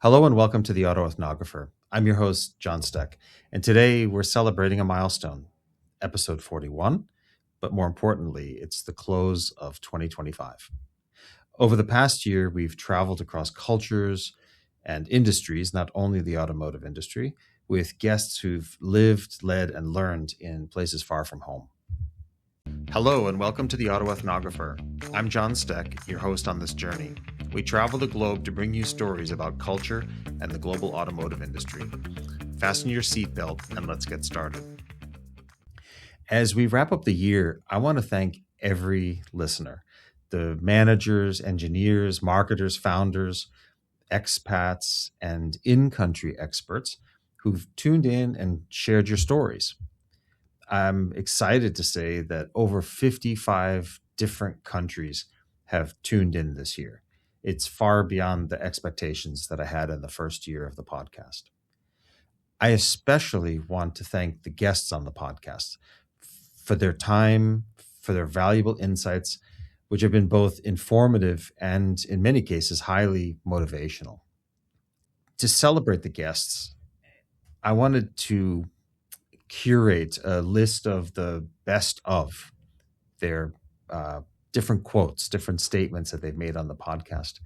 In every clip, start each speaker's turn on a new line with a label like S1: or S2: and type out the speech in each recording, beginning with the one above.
S1: Hello and welcome to the Auto Ethnographer. I'm your host, John Steck, and today we're celebrating a milestone, episode 41, but more importantly, it's the close of 2025. Over the past year, we've traveled across cultures and industries, not only the automotive industry, with guests who've lived, led, and learned in places far from home. Hello and welcome to the Auto Ethnographer. I'm John Steck, your host on this journey. We travel the globe to bring you stories about culture and the global automotive industry. Fasten your seatbelt and let's get started. As we wrap up the year, I want to thank every listener, the managers, engineers, marketers, founders, expats, and in-country experts who've tuned in and shared your stories. I'm excited to say that over 55 different countries have tuned in this year. It's far beyond the expectations that I had in the first year of the podcast. I especially want to thank the guests on the podcast for their time, for their valuable insights, which have been both informative and, in many cases, highly motivational. To celebrate the guests, I wanted to curate a list of the best of their different quotes, different statements that they've made on the podcast.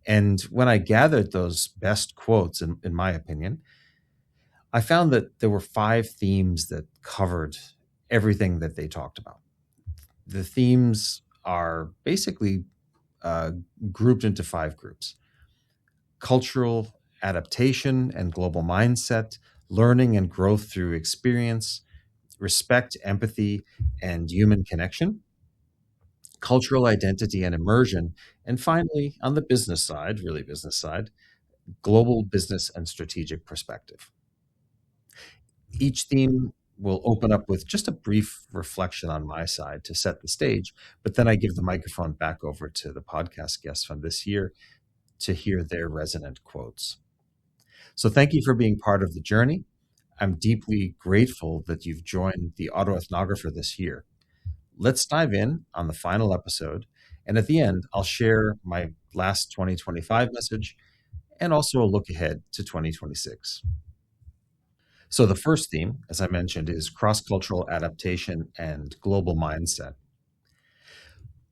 S1: And when I gathered those best quotes, in my opinion, I found that there were 5 themes that covered everything that they talked about. The themes are basically grouped into 5 groups: cultural adaptation and global mindset, learning and growth through experience, respect, empathy, and human connection, cultural identity and immersion, and finally, on the business side, really business side, global business and strategic perspective. Each theme will open up with just a brief reflection on my side to set the stage, but then I give the microphone back over to the podcast guests from this year to hear their resonant quotes. So thank you for being part of the journey. I'm deeply grateful that you've joined the Auto Ethnographer this year. Let's dive in on the final episode, and at the end, I'll share my last 2025 message and also a look ahead to 2026. So the first theme, as I mentioned, is cross-cultural adaptation and global mindset.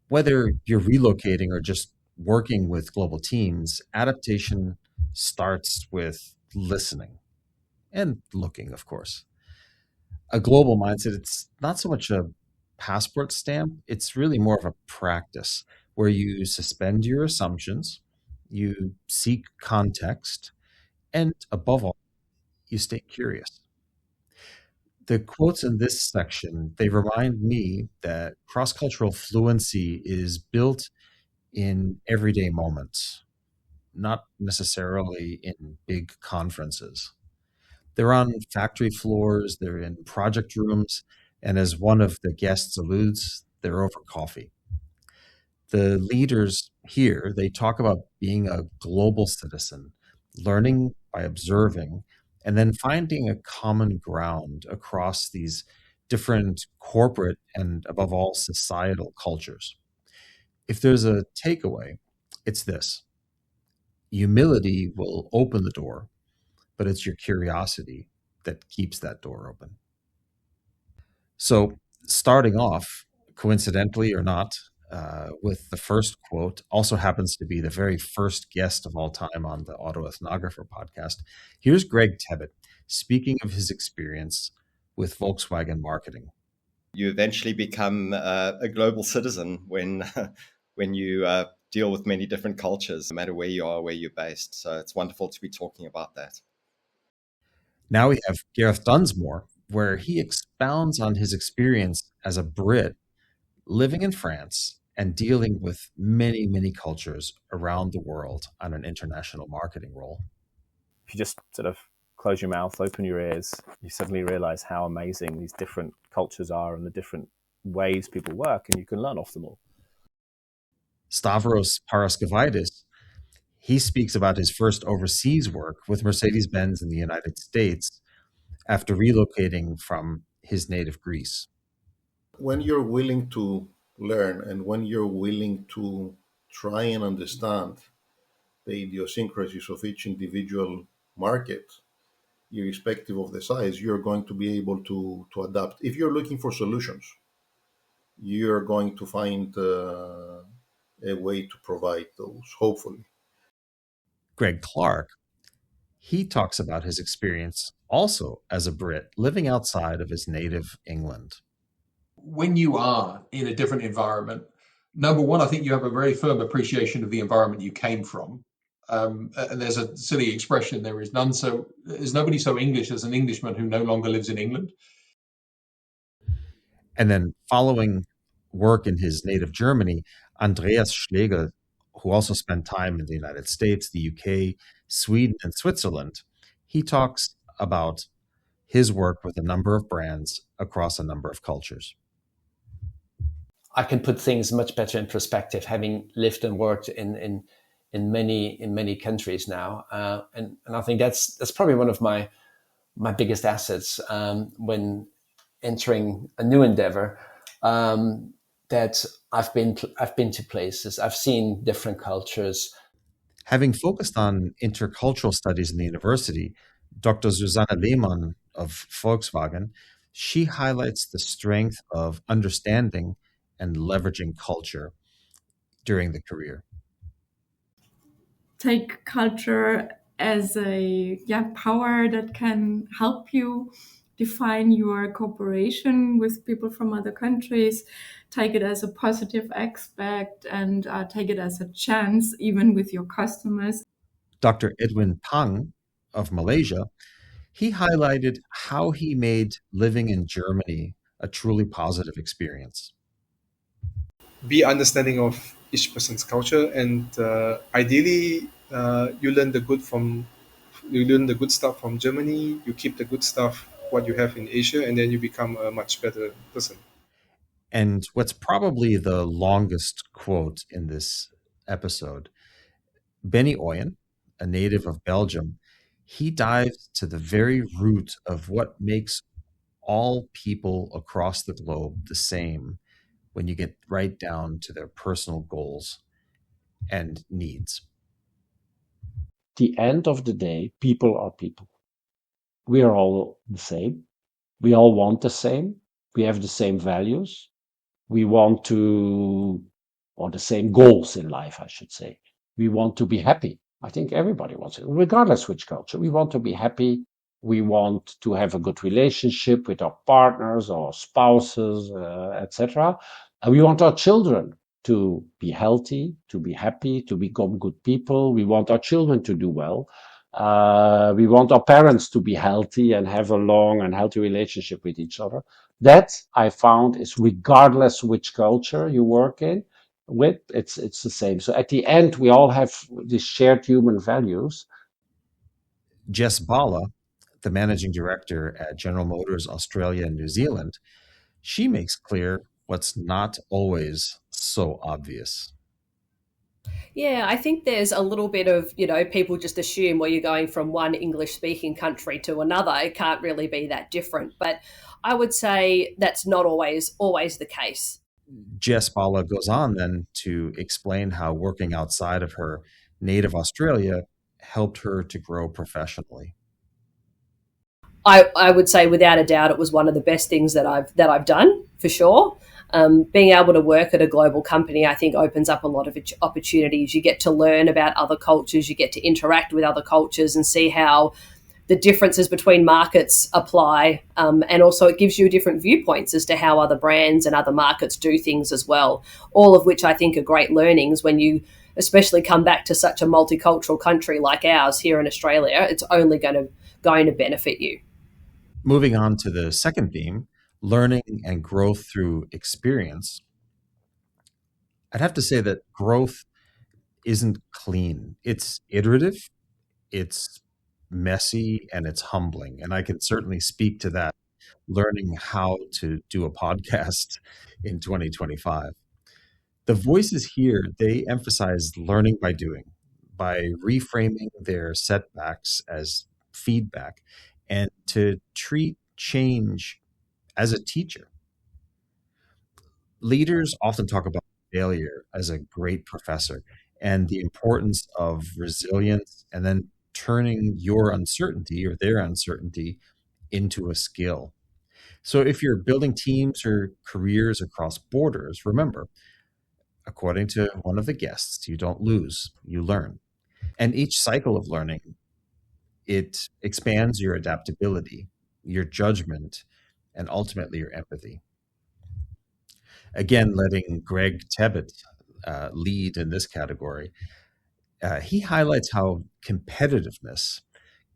S1: Whether you're relocating or just working with global teams, adaptation starts with listening and looking, of course. A global mindset, it's not so much a passport stamp, it's really more of a practice where you suspend your assumptions, you seek context, and above all, you stay curious. The quotes in this section, they remind me that cross-cultural fluency is built in everyday moments, not necessarily in big conferences. They're on factory floors, they're in project rooms, and as one of the guests alludes, they're over coffee. The leaders here, they talk about being a global citizen, learning by observing, and then finding a common ground across these different corporate and, above all, societal cultures. If there's a takeaway, it's this: humility will open the door, but it's your curiosity that keeps that door open. So, starting off, coincidentally or not, with the first quote, also happens to be the very first guest of all time on the Auto Ethnographer podcast. Here's Greg Tebbett speaking of his experience with Volkswagen marketing.
S2: You eventually become a global citizen when when you deal with many different cultures, no matter where you are, where you're based. So it's wonderful to be talking about that.
S1: Now we have Gareth Dunsmore, where he expounds on his experience as a Brit living in France and dealing with many, many cultures around the world on an international marketing role.
S3: If you just sort of close your mouth, open your ears, you suddenly realize how amazing these different cultures are and the different ways people work, and you can learn off them all.
S1: Stavros Paraskevaitis, he speaks about his first overseas work with Mercedes-Benz in the United States after relocating from his native Greece.
S4: When you're willing to learn and when you're willing to try and understand, the idiosyncrasies of each individual market, irrespective of the size, you're going to be able to adapt. If you're looking for solutions, you're going to find a way to provide those, hopefully.
S1: Greg Clark, he talks about his experience also as a Brit living outside of his native England.
S5: When you are in a different environment, number one, I think you have a very firm appreciation of the environment you came from. And there's a silly expression: there's nobody so English as an Englishman who no longer lives in England.
S1: And then following work in his native Germany, Andreas Schlegel, who also spent time in the United States, the UK, Sweden, and Switzerland, he talks about his work with a number of brands across a number of cultures.
S6: I can put things much better in perspective, having lived and worked in many countries now, and I think that's probably one of my biggest assets when entering a new endeavor. That I've been to places, I've seen different cultures.
S1: Having focused on intercultural studies in the university, Dr. Susanne Lehmann of Volkswagen, she highlights the strength of understanding and leveraging culture during the career.
S7: Take culture as a power that can help you define your cooperation with people from other countries, take it as a positive aspect, and take it as a chance even with your customers.
S1: Dr. Edwin Pang of Malaysia, he highlighted how he made living in Germany a truly positive experience.
S8: Be understanding of each person's culture, and ideally you learn the good stuff from Germany, you keep the good stuff what you have in Asia, and then you become a much better person.
S1: And what's probably the longest quote in this episode, Benny Oyen, a native of Belgium, he dives to the very root of what makes all people across the globe the same when you get right down to their personal goals and needs.
S9: At the end of the day, people are people. We are all the same. We all want the same. We have the same values. We want or the same goals in life, I should say. We want to be happy. I think everybody wants it, regardless which culture. We want to be happy. We want to have a good relationship with our partners or spouses, etc. And we want our children to be healthy, to be happy, to become good people. We want our children to do well. We want our parents to be healthy and have a long and healthy relationship with each other. That I found is regardless which culture you work in with, it's the same. So at the end, we all have these shared human values.
S1: Jess Bala, the managing director at General Motors Australia and New Zealand, she makes clear what's not always so obvious.
S10: Yeah, I think there's a little bit of, people just assume, well, you're going from one English-speaking country to another. It can't really be that different. But I would say that's not always the case.
S1: Jess Bala goes on then to explain how working outside of her native Australia helped her to grow professionally.
S10: I would say without a doubt it was one of the best things that I've done, for sure. Being able to work at a global company, I think, opens up a lot of opportunities. You get to learn about other cultures, you get to interact with other cultures and see how the differences between markets apply. And also it gives you different viewpoints as to how other brands and other markets do things as well, all of which I think are great learnings when you especially come back to such a multicultural country like ours here in Australia. It's only going to benefit you.
S1: Moving on to the second theme, learning and growth through experience. I'd have to say that growth isn't clean. It's iterative, it's messy, and it's humbling. And I can certainly speak to that, learning how to do a podcast in 2025. The voices here, they emphasize learning by doing, by reframing their setbacks as feedback, and to treat change as a teacher. Leaders often talk about failure as a great professor, and the importance of resilience, and then turning your uncertainty or their uncertainty into a skill. So if you're building teams or careers across borders, remember, according to one of the guests, you don't lose, you learn. And each cycle of learning, it expands your adaptability, your judgment, and ultimately your empathy. Again, letting Greg Tebbett lead in this category, he highlights how competitiveness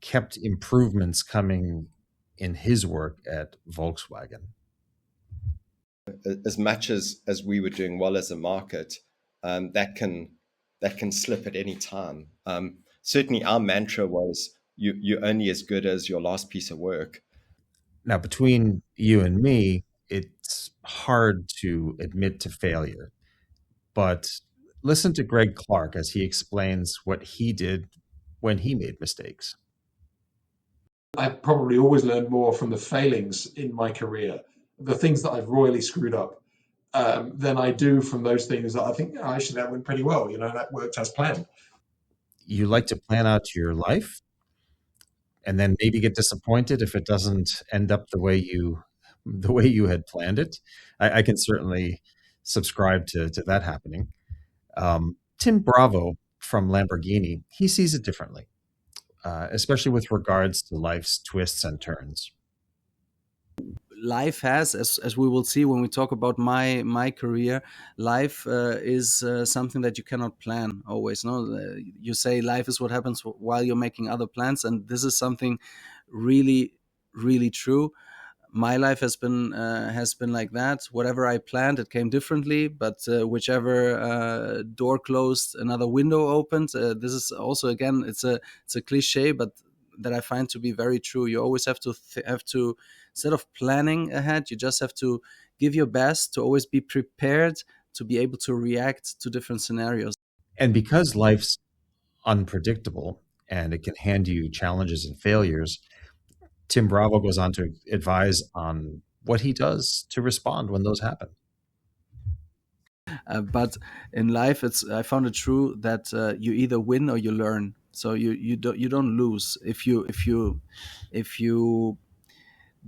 S1: kept improvements coming in his work at Volkswagen.
S2: As much as we were doing well as a market, that can slip at any time. Certainly, our mantra was you're only as good as your last piece of work.
S1: Now, between you and me, it's hard to admit to failure, but listen to Greg Clark as he explains what he did when he made mistakes.
S5: I probably always learned more from the failings in my career, the things that I've royally screwed up, than I do from those things that I think, oh, actually, that went pretty well. That worked as planned.
S1: You like to plan out your life and then maybe get disappointed if it doesn't end up the way you had planned it. I can certainly subscribe to that happening. Tim Bravo from Lamborghini, he sees it differently, especially with regards to life's twists and turns.
S11: Life has, as we will see when we talk about my career, life is something that you cannot plan always. No, you say life is what happens while you're making other plans, and this is something really, really true. My life has been like that. Whatever I planned, it came differently. But whichever door closed, another window opened. This is also, again, it's a cliche, but that I find to be very true. You always have to instead of planning ahead, you just have to give your best to always be prepared to be able to react to different scenarios.
S1: And because life's unpredictable and it can hand you challenges and failures, Tim Bravo goes on to advise on what he does to respond when those happen.
S11: But in life, I found it true that you either win or you learn. So you don't lose if you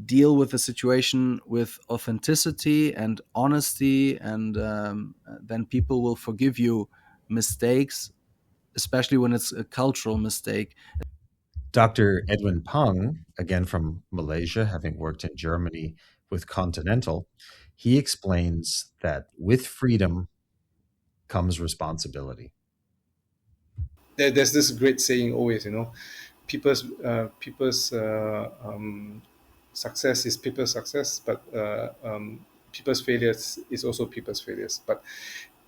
S11: deal with the situation with authenticity and honesty, and then people will forgive you mistakes, especially when it's a cultural mistake.
S1: Dr. Edwin Pang, again from Malaysia, having worked in Germany with Continental, he explains that with freedom comes responsibility.
S8: There's this great saying always, people's success is people's success, but people's failures is also people's failures. But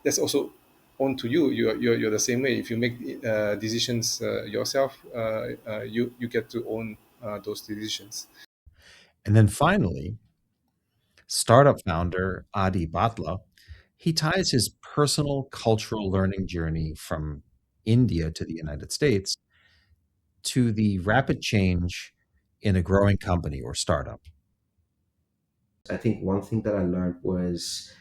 S8: that's also on to you. You're the same way. If you make decisions yourself, you get to own those decisions.
S1: And then finally, startup founder Adi Batla, he ties his personal cultural learning journey from India to the United States to the rapid change in a growing company or startup.
S12: I think one thing that I learned was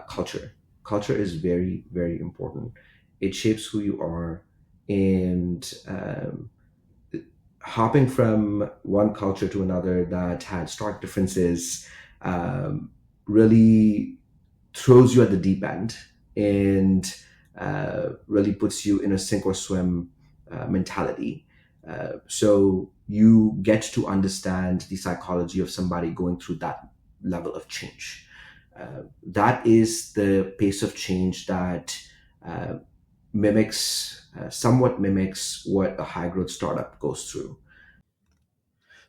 S12: culture. Culture is very, very important. It shapes who you are, and hopping from one culture to another that had stark differences really throws you at the deep end and really puts you in a sink or swim mentality. So you get to understand the psychology of somebody going through that level of change. That is the pace of change that somewhat mimics what a high growth startup goes through.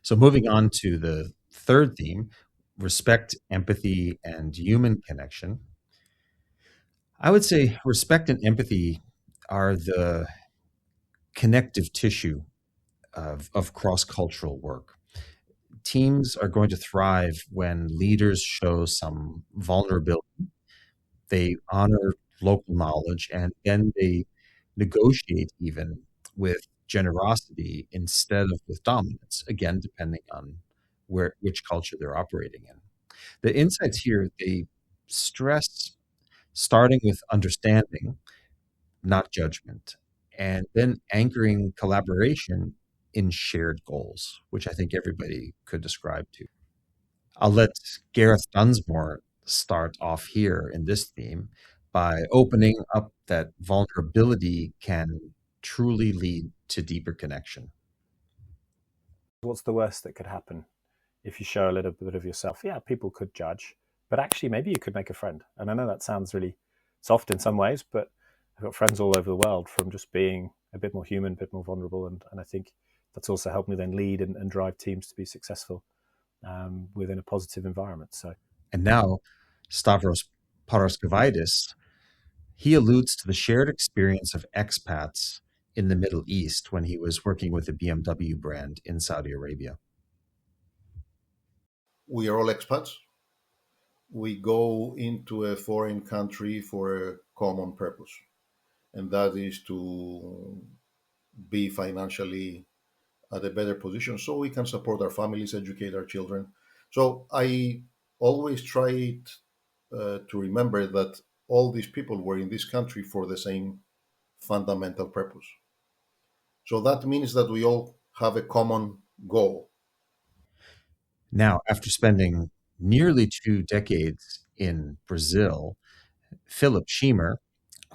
S1: So moving on to the third theme, respect, empathy, and human connection. I would say respect and empathy are the connective tissue of cross-cultural work. Teams are going to thrive when leaders show some vulnerability, they honor local knowledge, and then they negotiate even with generosity instead of with dominance, again, depending on which culture they're operating in. The insights here, they stress starting with understanding, not judgment, and then anchoring collaboration in shared goals, which I think everybody could describe to. I'll let Gareth Dunsmore start off here in this theme by opening up that vulnerability can truly lead to deeper connection.
S3: What's the worst that could happen if you show a little bit of yourself? Yeah, people could judge, but actually maybe you could make a friend. And I know that sounds really soft in some ways, but I've got friends all over the world from just being a bit more human, a bit more vulnerable. And I think that's also helped me then lead and drive teams to be successful within a positive environment.
S1: And now, Stavros Paraskevaitis, he alludes to the shared experience of expats in the Middle East when he was working with the BMW brand in Saudi Arabia.
S4: We are all expats. We go into a foreign country for a common purpose, and that is to be financially at a better position so we can support our families, educate our children. So I always try to remember that all these people were in this country for the same fundamental purpose. So that means that we all have a common goal.
S1: Now, after spending nearly 2 decades in Brazil, Philip Schiemer,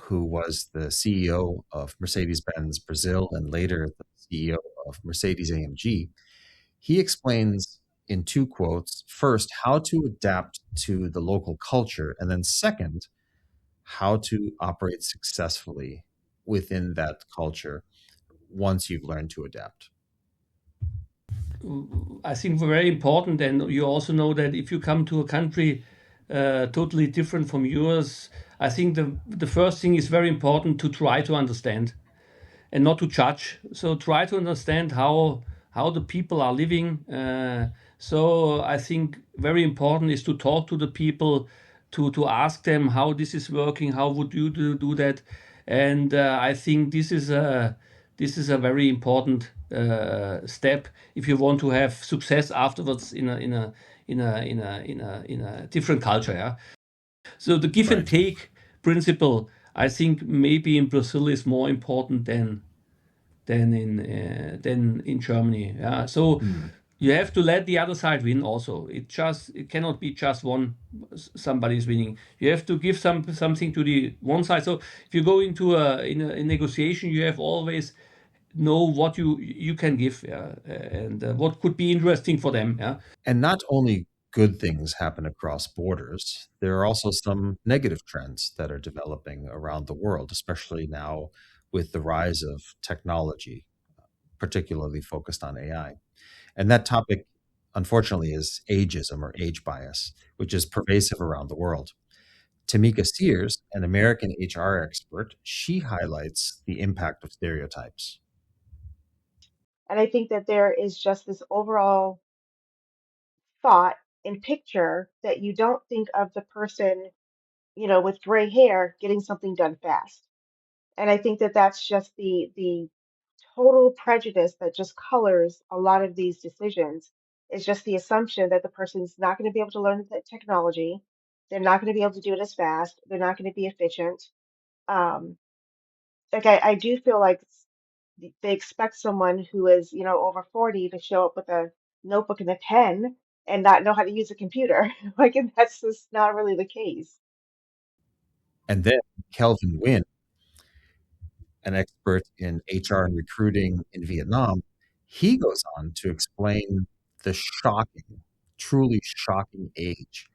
S1: who was the CEO of Mercedes-Benz Brazil and later the CEO of Mercedes-AMG, he explains in 2 quotes, first, how to adapt to the local culture, and then second, how to operate successfully within that culture once you've learned to adapt.
S13: I think very important, and you also know that if you come to a country totally different from yours, I think the first thing is very important to try to understand and not to judge. So try to understand how the people are living. So I think very important is to talk to the people, to ask them how this is working, how would you do that, and I think this is a very important step if you want to have success afterwards in a different culture. Yeah. So the give and take principle, I think maybe in Brazil is more important than in Germany. Yeah. So you have to let the other side win also. It cannot be just somebody's winning. You have to give something to the one side. So if you go into a negotiation, you have always know what you can give, and what could be interesting for them. Yeah.
S1: And not only good things happen across borders, there are also some negative trends that are developing around the world, especially now with the rise of technology, particularly focused on AI. And that topic, unfortunately, is ageism or age bias, which is pervasive around the world. Tamika Sears, an American HR expert, she highlights the impact of stereotypes.
S14: And I think that there is just this overall thought and picture that you don't think of the person, with gray hair getting something done fast. And I think that that's just the total prejudice that just colors a lot of these decisions. Is just the assumption that the person's not going to be able to learn the technology. They're not going to be able to do it as fast. They're not going to be efficient. Um, I do feel like they expect someone who is, over 40 to show up with a notebook and a pen and not know how to use a computer. Like, and that's just not really the case.
S1: And then Kelvin Nguyen, an expert in HR and recruiting in Vietnam, he goes on to explain the truly shocking age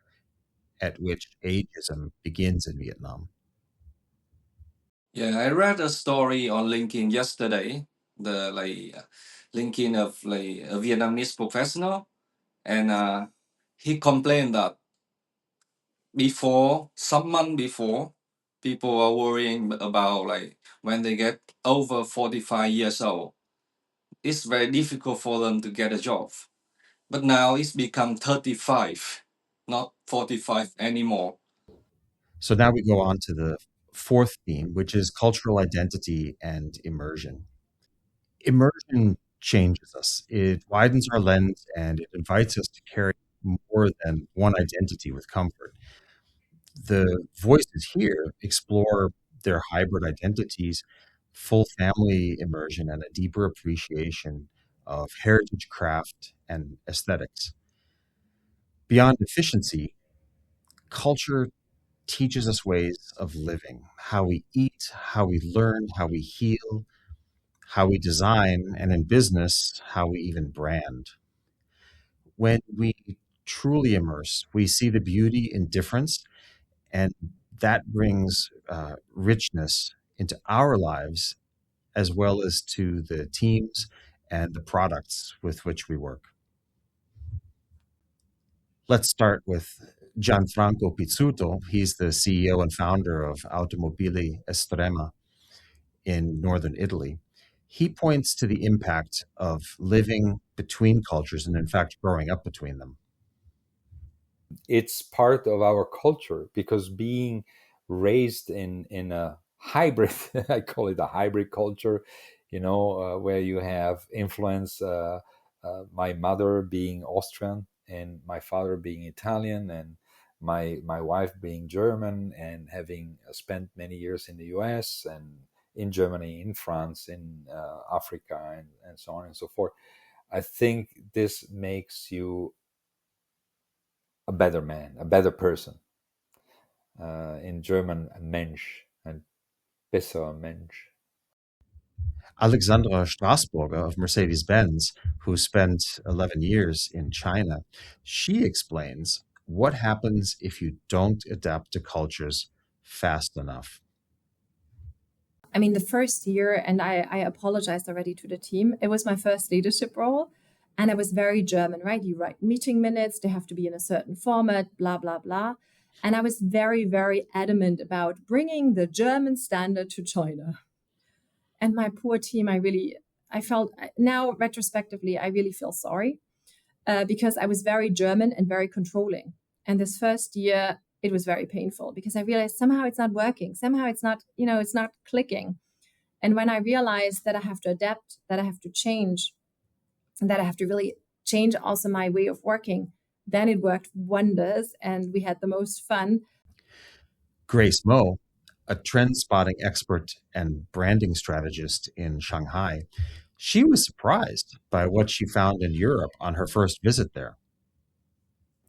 S1: at which ageism begins in Vietnam.
S15: Yeah, I read a story on LinkedIn yesterday. The LinkedIn of a Vietnamese professional, and he complained that some month before, people are worrying about when they get over 45 years old, it's very difficult for them to get a job. But now it's become 35, not 45 anymore.
S1: So now we go on to the 4th theme, which is cultural identity and immersion. Immersion changes us. It widens our lens and it invites us to carry more than one identity with comfort. The voices here explore their hybrid identities, full family immersion, and a deeper appreciation of heritage craft and aesthetics. Beyond efficiency, culture teaches us ways of living, how we eat, how we learn, how we heal, how we design, and in business, how we even brand. When we truly immerse, we see the beauty in difference, and that brings richness into our lives as well as to the teams and the products with which we work. Let's start with Gianfranco Pizzuto. He's the CEO and founder of Automobile Estrema in northern Italy. He points to the impact of living between cultures and, in fact, growing up between them.
S16: It's part of our culture because being raised in a hybrid, I call it a hybrid culture, where you have influence, my mother being Austrian and my father being Italian and my wife being German, and having spent many years in the US and in Germany, in France, in Africa, and so on and so forth. I think this makes you a better man, a better person. In German, Mensch, ein besserer Mensch.
S1: Alexandra Strassburger of Mercedes-Benz, who spent 11 years in China, she explains what happens if you don't adapt to cultures fast enough.
S17: I mean, the first year, and I apologized already to the team, it was my first leadership role, and it was very German, right? You write meeting minutes, they have to be in a certain format, blah, blah, blah. And I was very, very adamant about bringing the German standard to China. And my poor team, I felt, now retrospectively, I really feel sorry because I was very German and very controlling. And this first year, it was very painful because I realized somehow it's not working. Somehow it's not, it's not clicking. And when I realized that I have to adapt, that I have to change, and that I have to really change also my way of working, then it worked wonders and we had the most fun.
S1: Grace Mo, a trend spotting expert and branding strategist in Shanghai, she was surprised by what she found in Europe on her first visit there.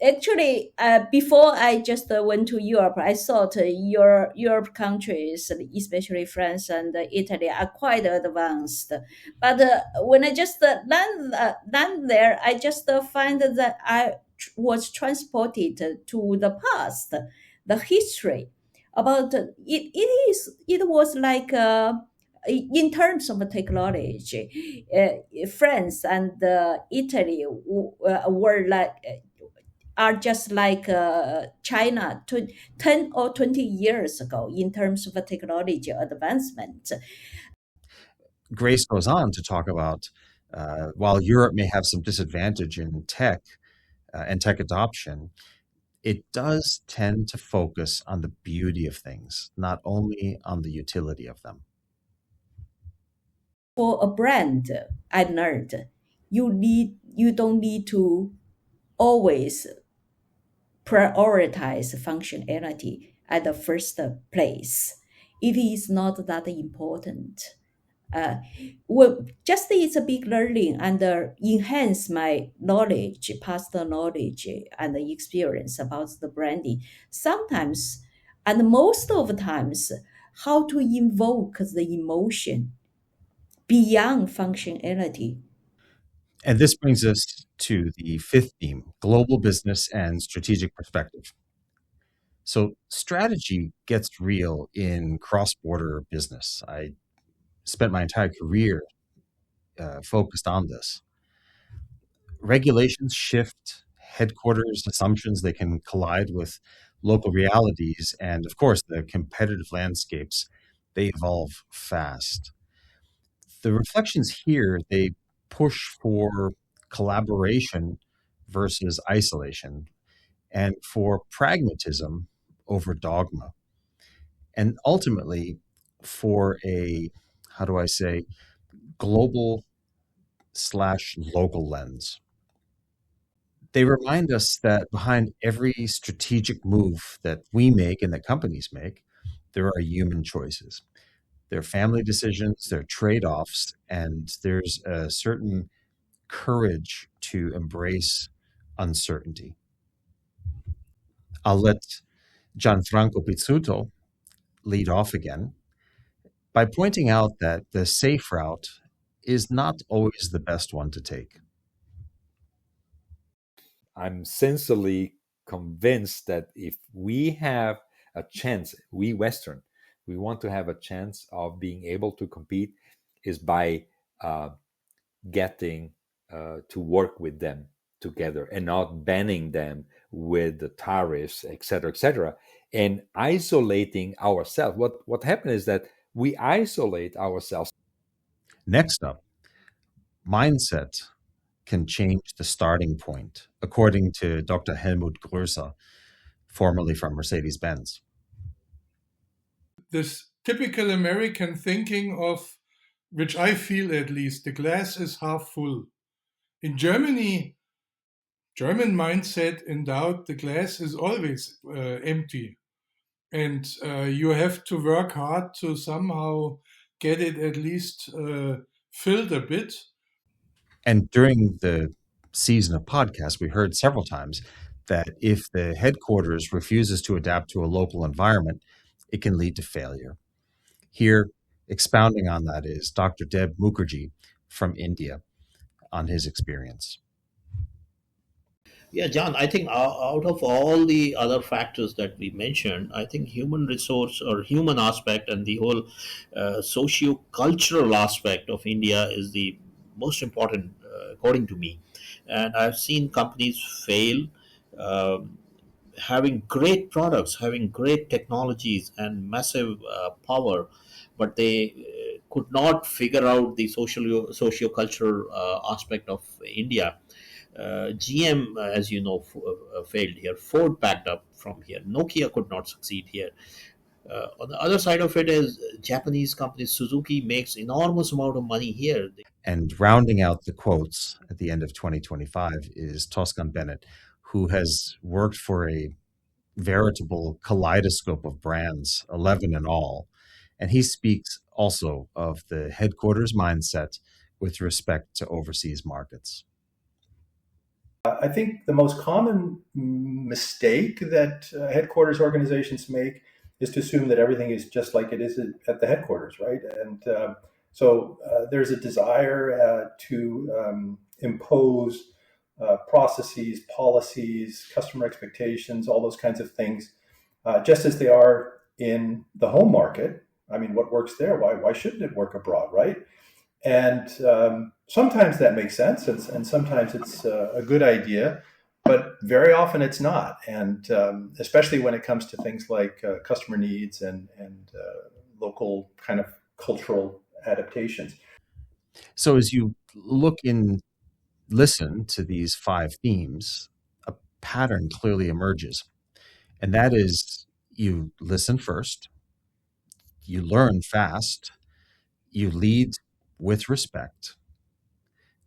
S18: Actually, before I just went to Europe, I thought Europe countries, especially France and Italy, are quite advanced. But when I just land there, I just find that I was transported to the past, the history about it. It was like. In terms of technology, France and Italy were like. Are just like China 10 or 20 years ago in terms of technology advancement.
S1: Grace goes on to talk about while Europe may have some disadvantage in tech and tech adoption, it does tend to focus on the beauty of things, not only on the utility of them.
S18: For a brand, I learned you don't need to always prioritize functionality at the first place. It is not that important. Just it's a big learning and enhance my knowledge, past knowledge and experience about the branding. Sometimes, and most of the times, how to invoke the emotion beyond functionality.
S1: And this brings us to the fifth theme, global business and strategic perspective. So strategy gets real in cross-border business. I spent my entire career focused on this. Regulations shift, headquarters assumptions, they can collide with local realities, and of course, the competitive landscapes, they evolve fast. The reflections here, they push for collaboration versus isolation, and for pragmatism over dogma, and ultimately for a, how do I say, global/local lens. They remind us that behind every strategic move that we make and that companies make, there are human choices. There are family decisions, there are trade-offs, and there's a certain courage to embrace uncertainty. I'll let Gianfranco Pizzuto lead off again by pointing out that the safe route is not always the best one to take.
S16: I'm sincerely convinced that if we have a chance, we Western, we want to have a chance of being able to compete, is by getting to work with them together and not banning them with the tariffs, etc., and isolating ourselves. What happened is that we isolate ourselves.
S1: Next up, mindset can change the starting point, according to Dr. Helmut Größer, formerly from Mercedes-Benz.
S19: This typical American thinking of, which I feel at least, the glass is half full. In Germany, German mindset in doubt, the glass is always empty. And you have to work hard to somehow get it at least filled a bit.
S1: And during the season of podcasts, we heard several times that if the headquarters refuses to adapt to a local environment, it can lead to failure. Here, expounding on that is Dr. Deb Mukherjee from India on his experience.
S20: Yeah, John, I think out of all the other factors that we mentioned, I think human resource or human aspect and the whole socio-cultural aspect of India is the most important, according to me. And I've seen companies fail, having great products, having great technologies and massive power, but they could not figure out the socio-cultural aspect of India. GM, as you know, failed here. Ford backed up from here. Nokia could not succeed here. On the other side of it is Japanese company Suzuki makes enormous amount of money here.
S1: And rounding out the quotes at the end of 2025 is Toscan Bennett, who has worked for a veritable kaleidoscope of brands, 11 in all. And he speaks also of the headquarters mindset with respect to overseas markets.
S3: I think the most common mistake that headquarters organizations make is to assume that everything is just like it is at the headquarters, right? And so there's a desire to impose processes, policies, customer expectations, all those kinds of things, just as they are in the home market. I mean, what works there? Why shouldn't it work abroad, right? And sometimes that makes sense, and sometimes it's a good idea, but very often it's not. And especially when it comes to things like customer needs and local kind of cultural adaptations.
S1: So as you listen to these 5 themes, a pattern clearly emerges. And that is, you listen first, you learn fast, you lead with respect,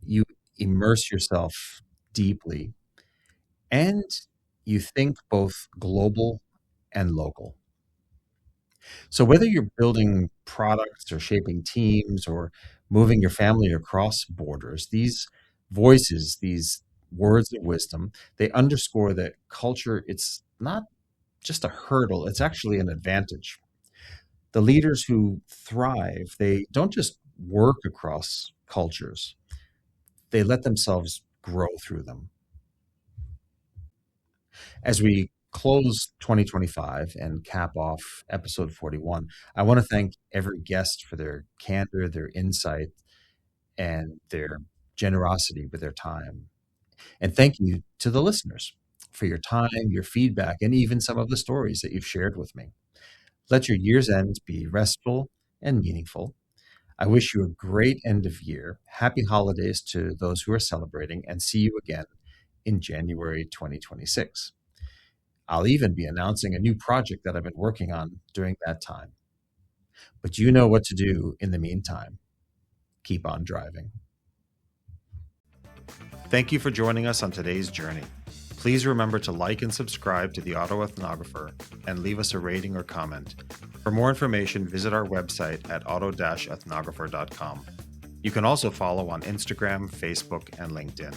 S1: you immerse yourself deeply, and you think both global and local. So whether you're building products or shaping teams or moving your family across borders, these voices, these words of wisdom, they underscore that culture, it's not just a hurdle, it's actually an advantage. The leaders who thrive, they don't just work across cultures, they let themselves grow through them. As we close 2025 and cap off episode 41, I want to thank every guest for their candor, their insight, and their generosity with their time. And thank you to the listeners for your time, your feedback, and even some of the stories that you've shared with me. Let your year's end be restful and meaningful. I wish you a great end of year. Happy holidays to those who are celebrating, and see you again in January 2026. I'll even be announcing a new project that I've been working on during that time. But you know what to do in the meantime. Keep on driving. Thank you for joining us on today's journey. Please remember to like and subscribe to the Auto Ethnographer and leave us a rating or comment. For more information, visit our website at auto-ethnographer.com. You can also follow on Instagram, Facebook, and LinkedIn.